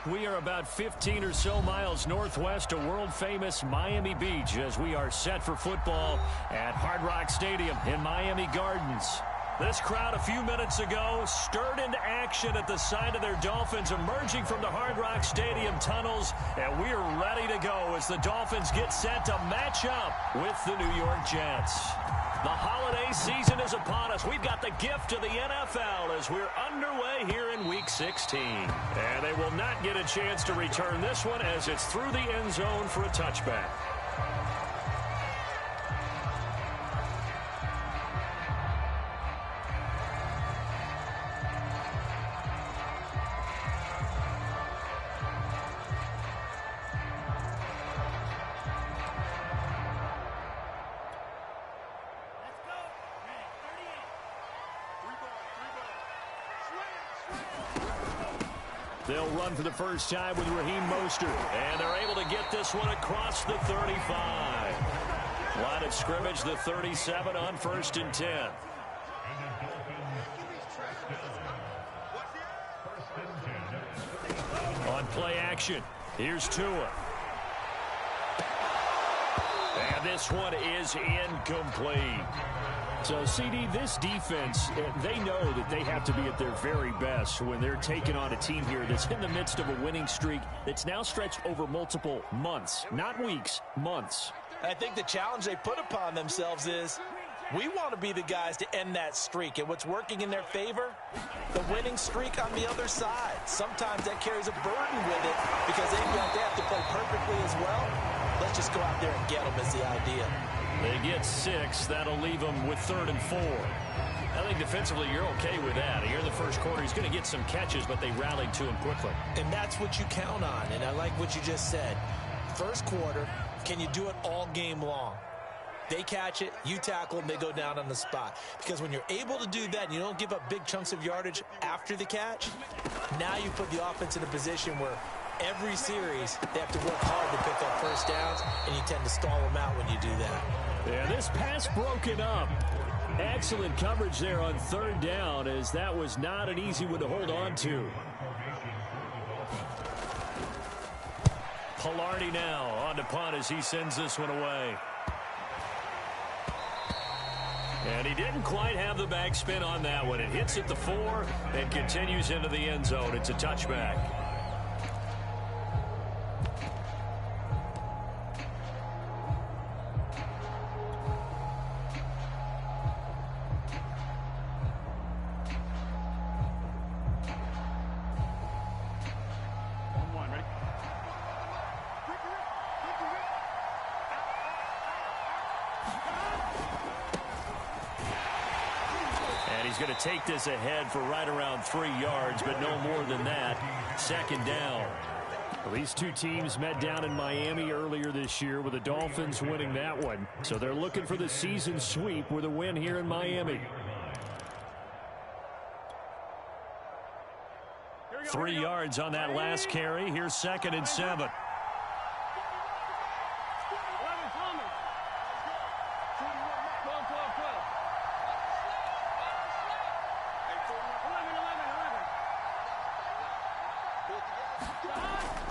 We are about 15 or so miles northwest of world-famous Miami Beach as we are set for football at Hard Rock Stadium in Miami Gardens. This crowd a few minutes ago stirred into action at the sight of their Dolphins emerging from the Hard Rock Stadium tunnels, and we are ready to go as the Dolphins get set to match up with the New York Jets. The holiday season is upon us. We've got the gift of the NFL as we're underway here in Week 16. And they will not get a chance to return this one as it's through the end zone for a touchback. They'll run for the first time with Raheem Mostert, and they're able to get this one across the 35. Line of scrimmage, the 37 on 1st and 10. On play action, here's Tua. And this one is incomplete. So, CD, this defense, they know that they have to be at their very best when they're taking on a team here that's in the midst of a winning streak that's now stretched over multiple months, not weeks, months. I think the challenge they put upon themselves is we want to be the guys to end that streak. And what's working in their favor? The winning streak on the other side. Sometimes that carries a burden with it because they feel like they have to play perfectly as well. Let's just go out there and get them is the idea. They get 6. That'll leave them with 3rd and 4. I think defensively you're okay with that. Here in the first quarter, he's going to get some catches, but they rallied to him quickly. And that's what you count on, and I like what you just said. First quarter, can you do it all game long? They catch it, you tackle them, they go down on the spot. Because when you're able to do that and you don't give up big chunks of yardage after the catch, now you put the offense in a position where every series they have to work hard to pick up first downs, and you tend to stall them out when you do that. Yeah, this pass broken up. Excellent coverage there on 3rd down, as that was not an easy one to hold on to. Pilardi now on to punt as he sends this one away. And he didn't quite have the backspin on that one. It hits at the 4 and continues into the end zone. It's a touchback. Going to take this ahead for right around 3 yards, but no more than that. 2nd down. Well, these two teams met down in Miami earlier this year with the Dolphins winning that one. So they're looking for the season sweep with a win here in Miami. 3 yards on that last carry. Here's 2nd and 7.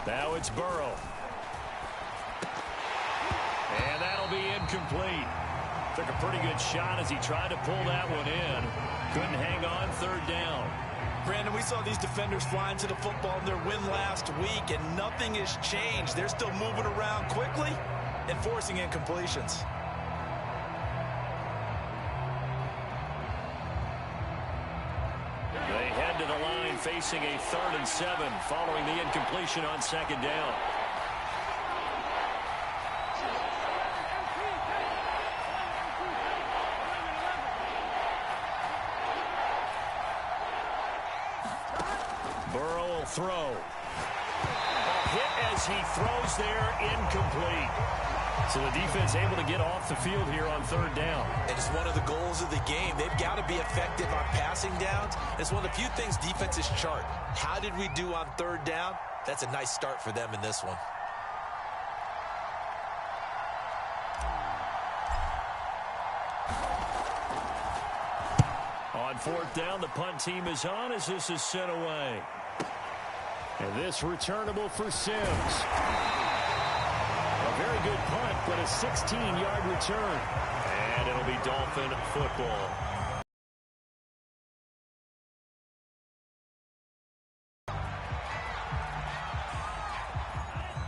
Now it's Burrow. And that'll be incomplete. Took a pretty good shot as he tried to pull that one in. Couldn't hang on. 3rd down. Brandon, we saw these defenders flying to the football in their win last week, and nothing has changed. They're still moving around quickly and forcing incompletions. They head to the line facing a 3rd and 7 following the incompletion on 2nd down. Burrow will throw. Hit as he throws there, incomplete. So the defense able to get off the field here on 3rd down. And it's one of the goals of the game. They've got to be effective on passing downs. It's one of the few things defenses chart. How did we do on 3rd down? That's a nice start for them in this one. On 4th down, the punt team is on as this is sent away. And this returnable for Sims. A very good punt, but a 16-yard return. And it'll be Dolphin football.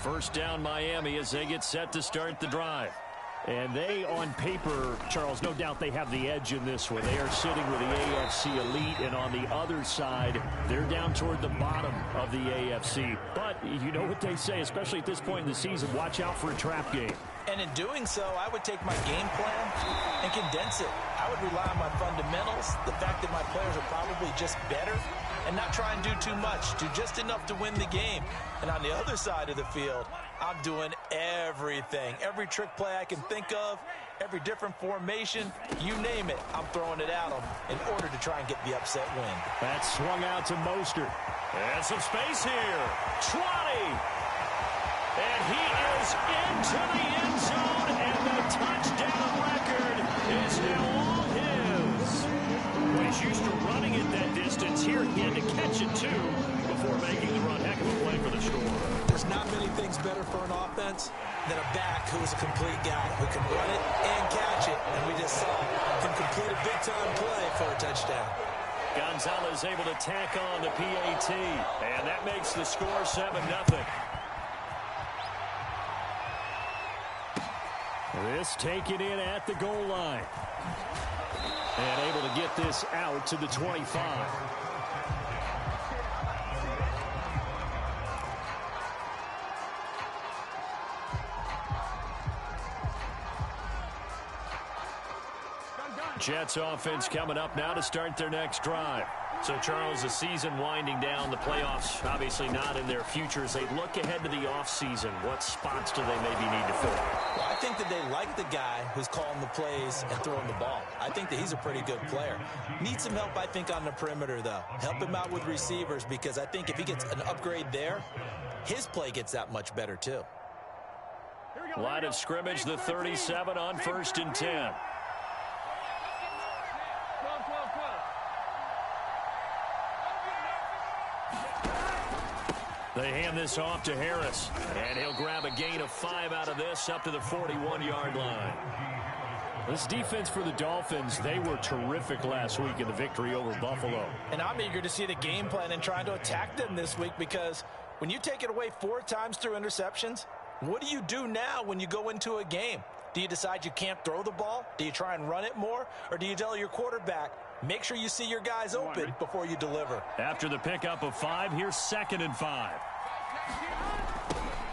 First down Miami as they get set to start the drive. And they, on paper, Charles, no doubt they have the edge in this one. They are sitting with the AFC elite, and on the other side, they're down toward the bottom of the AFC. But you know what they say, especially at this point in the season, watch out for a trap game. And in doing so, I would take my game plan and condense it. I would rely on my fundamentals, the fact that my players are probably just better, and not try and do too much, do just enough to win the game. And on the other side of the field, I'm doing everything. Every trick play I can think of, every different formation, you name it, I'm throwing it at them in order to try and get the upset win. That's swung out to Mostert. And some space here. 20. And he is into the end zone, and the touchdown record is now all his. Well, he's used to running it that distance. Here he had to catch it, too, before making the run. Heck of a play for the score. There's not many things better for an offense than a back who is a complete guy who can run it and catch it. And we just saw him complete a big-time play for a touchdown. Gonzalez able to tack on the PAT, and that makes the score 7-0. This taken in at the goal line. And able to get this out to the 25. Jets offense coming up now to start their next drive. So, Charles, the season winding down, the playoffs obviously not in their futures. They look ahead to the offseason. What spots do they maybe need to fill? Well, I think that they like the guy who's calling the plays and throwing the ball. I think that he's a pretty good player. Needs some help, I think, on the perimeter, though. Help him out with receivers, because I think if he gets an upgrade there, his play gets that much better, too. Line of scrimmage, the 37 on 1st and 10. They hand this off to Harris, and he'll grab a gain of 5 out of this up to the 41-yard line. This defense for the Dolphins, they were terrific last week in the victory over Buffalo. And I'm eager to see the game plan and trying to attack them this week, because when you take it away 4 times through interceptions, what do you do now when you go into a game? Do you decide you can't throw the ball? Do you try and run it more? Or do you tell your quarterback, make sure you see your guys open before you deliver? After the pickup of 5, here's 2nd and 5.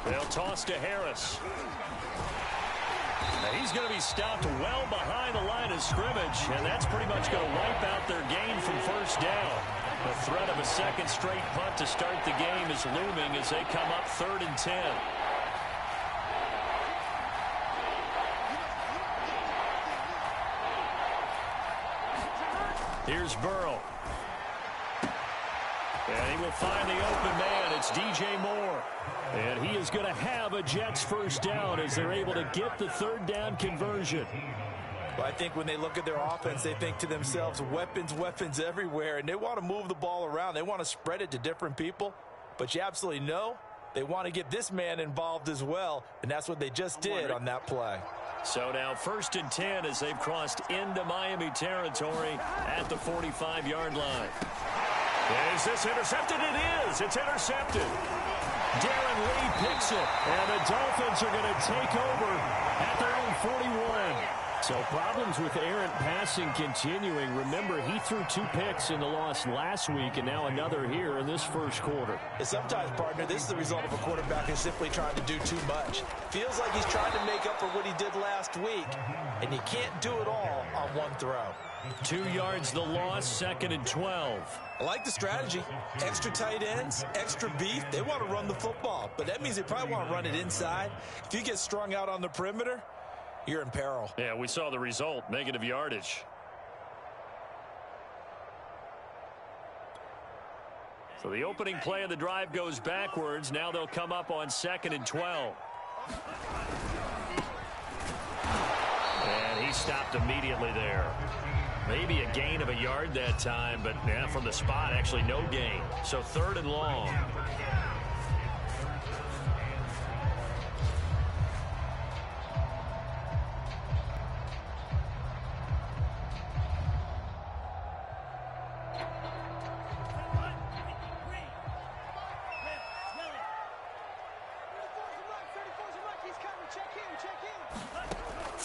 They'll toss to Harris. Now he's going to be stopped well behind the line of scrimmage, and that's pretty much going to wipe out their gain from 1st down. The threat of a second straight punt to start the game is looming as they come up 3rd and 10. Here's Burrow. And he will find the open man. It's DJ Moore. And he is going to have a Jets 1st down as they're able to get the 3rd down conversion. Well, I think when they look at their offense, they think to themselves, weapons, weapons everywhere. And they want to move the ball around. They want to spread it to different people. But you absolutely know they want to get this man involved as well. And that's what they just did on that play. So now 1st and 10 as they've crossed into Miami territory at the 45-yard line. Is this intercepted? It is. It's intercepted. Darren Lee picks it, and the Dolphins are going to take over at their own 41. So problems with errant passing continuing. Remember, he threw 2 picks in the loss last week, and now another here in this 1st quarter. And sometimes, partner, this is the result of a quarterback who's simply trying to do too much. Feels like he's trying to make up for what he did last week, and you can't do it all on one throw. 2 yards the loss, 2nd and 12. I like the strategy. Extra tight ends, extra beef. They want to run the football, but that means they probably want to run it inside. If you get strung out on the perimeter, you're in peril. Yeah, we saw the result, negative yardage. So the opening play of the drive goes backwards. Now they'll come up on 2nd and 12. And he stopped immediately there. Maybe a gain of a yard that time, but yeah, from the spot, actually no gain. So 3rd and long.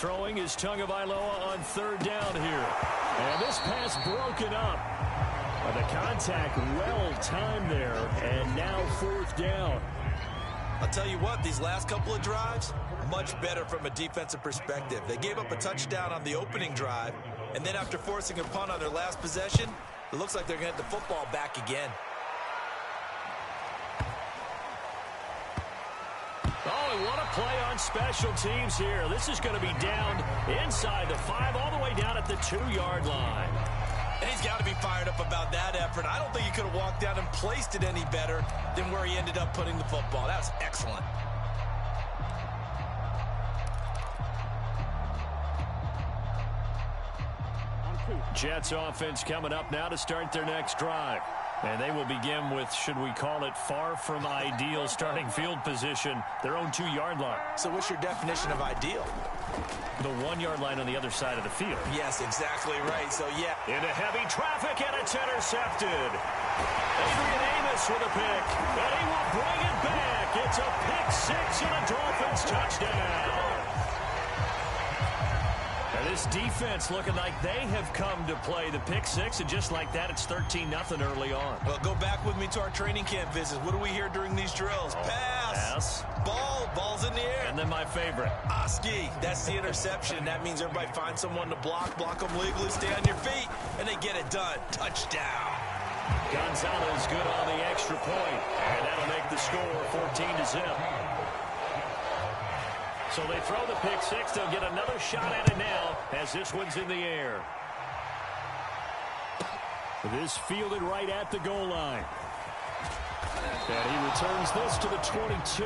throwing is Tagovailoa on third down here. And this pass broken up. The contact well timed there, and now fourth down. I'll tell you what, these last couple of drives, much better from a defensive perspective. They gave up a touchdown on the opening drive, and then after forcing a punt on their last possession, it looks like they're going to get the football back again. Oh, and what a play on special teams here. This is going to be down inside the 5, all the way down at the 2-yard line. And he's got to be fired up about that effort. I don't think he could have walked down and placed it any better than where he ended up putting the football. That was excellent. Jets offense coming up now to start their next drive. And they will begin with, should we call it, far from ideal starting field position, their own 2-yard line. So what's your definition of ideal? The 1-yard line on the other side of the field. Yes, exactly right. So, yeah. Into heavy traffic, and it's intercepted. Adrian Amos with a pick, and he will bring it back. It's a pick 6 and a Dolphins touchdown. And this defense looking like they have come to play the pick 6, and just like that, it's 13-0 early on. Well, go back with me to our training camp visits. What do we hear during these drills? Pass. Ball's in the air. And then my favorite. Oski. That's the interception. That means everybody finds someone to block them legally, stay on your feet, and they get it done. Touchdown. Gonzalez good on the extra point, and that'll make the score 14-0. So they throw the pick 6. They'll get another shot at it now as this one's in the air. This fielded right at the goal line. And he returns this to the 22.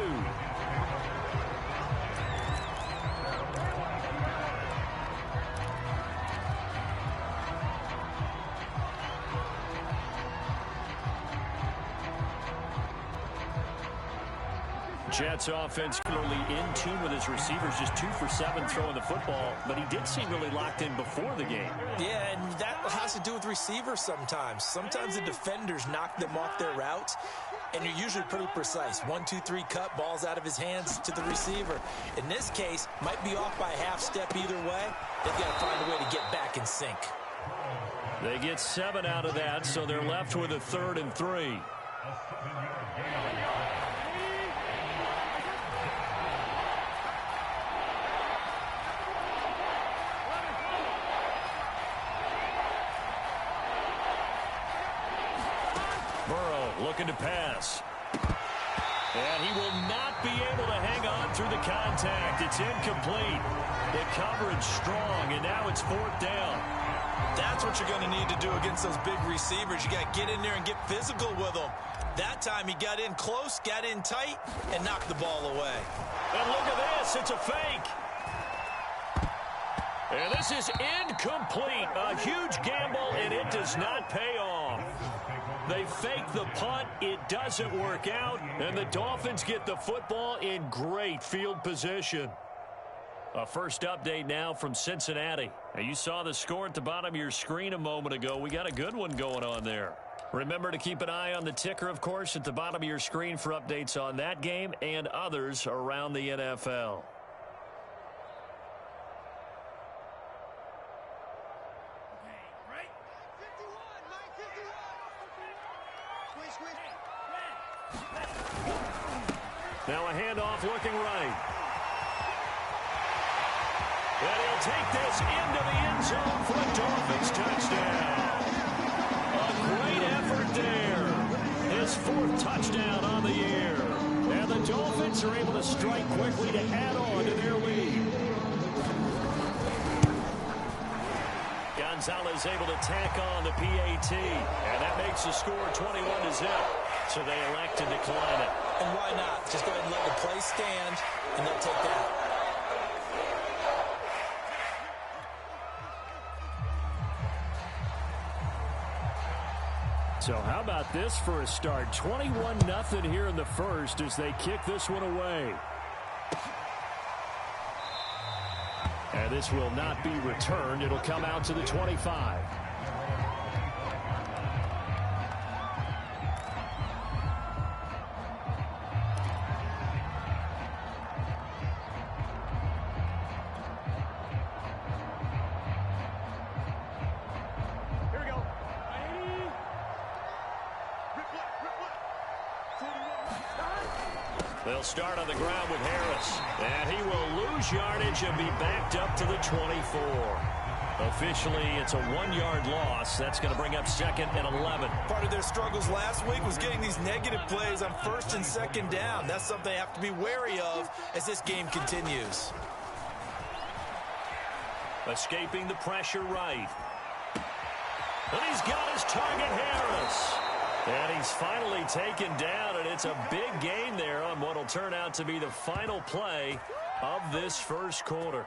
Jets offense clearly in tune with his receivers, just 2 for 7 throwing the football, but he did seem really locked in before the game. Yeah, and that has to do with receivers sometimes. Sometimes the defenders knock them off their routes, and you're usually pretty precise. 1, 2, 3 cut, balls out of his hands to the receiver. In this case, might be off by a half step either way. They've got to find a way to get back in sync. They get 7 out of that, so they're left with a 3rd and 3. Looking to pass. And he will not be able to hang on through the contact. It's incomplete. The coverage strong, and now it's 4th down. That's what you're going to need to do against those big receivers. You got to get in there and get physical with them. That time he got in close, got in tight, and knocked the ball away. And look at this. It's a fake. And this is incomplete. A huge gamble, and it does not pay off. They fake the punt. It doesn't work out, and the Dolphins get the football in great field position. A first update now from Cincinnati. Now, you saw the score at the bottom of your screen a moment ago. We got a good one going on there. Remember to keep an eye on the ticker, of course, at the bottom of your screen for updates on that game and others around the NFL. Now a handoff looking right. And he'll take this into the end zone for a Dolphins touchdown. A great effort there. His 4th touchdown on the year. And the Dolphins are able to strike quickly to add on to their lead. Gonzalez able to tack on the PAT. And that makes the score 21-0. So they elect to decline it. And why not? Just go ahead and let the play stand, and they'll take that. So how about this for a start? 21-0 here in the first as they kick this one away. And this will not be returned. It'll come out to the 25. They'll start on the ground with Harris. And he will lose yardage and be backed up to the 24. Officially, it's a 1-yard loss. That's going to bring up 2nd and 11. Part of their struggles last week was getting these negative plays on 1st and 2nd down. That's something they have to be wary of as this game continues. Escaping the pressure right. And he's got his target, Harris. And he's finally taken down, and it's a big gain there on what will turn out to be the final play of this first quarter.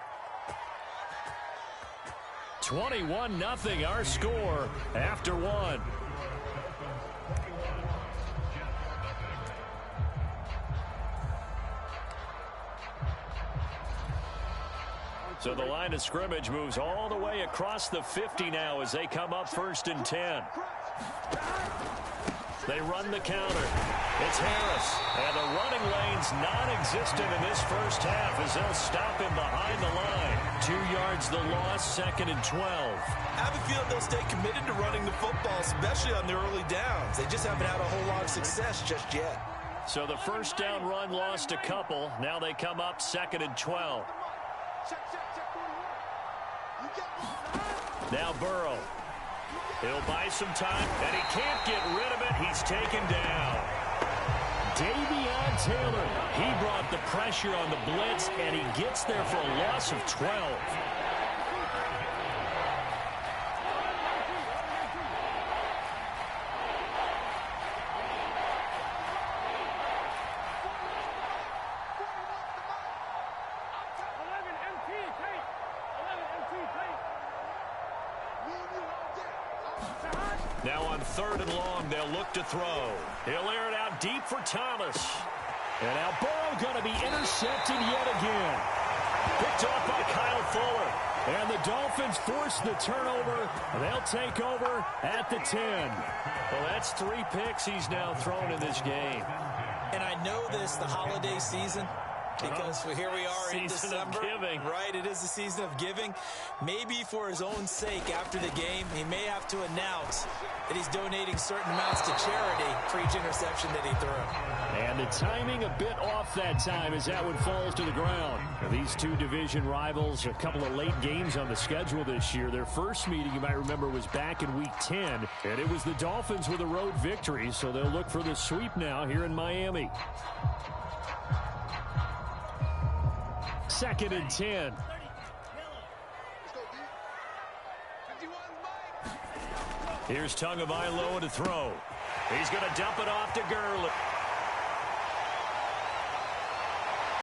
21-0 our score after 1. So the line of scrimmage moves all the way across the 50 now as they come up 1st and 10. They run the counter. It's Harris. And the running lane's non-existent in this first half as they'll stop him behind the line. 2 yards the loss, 2nd and 12. I have a feeling they'll stay committed to running the football, especially on their early downs. They just haven't had a whole lot of success just yet. So the first down run lost a couple. Now they come up 2nd and 12. Now Burrow. He'll buy some time, and he can't get rid of it. He's taken down. Davion Taylor, he brought the pressure on the blitz, and he gets there for a loss of 12. Now on 3rd and long, they'll look to throw. He'll air it out deep for Thomas. And now Burrow going to be intercepted yet again. Picked off by Kyle Fuller. And the Dolphins force the turnover. They'll take over at the 10. Well, that's 3 picks he's now thrown in this game. And I know this, the holiday season, because here we are in December. Season of giving. Right, it is the season of giving. Maybe for his own sake after the game, he may have to announce that he's donating certain amounts to charity for each interception that he threw. And the timing a bit off that time as that one falls to the ground. Now, these two division rivals, a couple of late games on the schedule this year. Their first meeting, you might remember, was back in Week 10, and it was the Dolphins with a road victory, so they'll look for the sweep now here in Miami. 2nd and 10. Here's Tagovailoa to throw. He's going to dump it off to Gurley.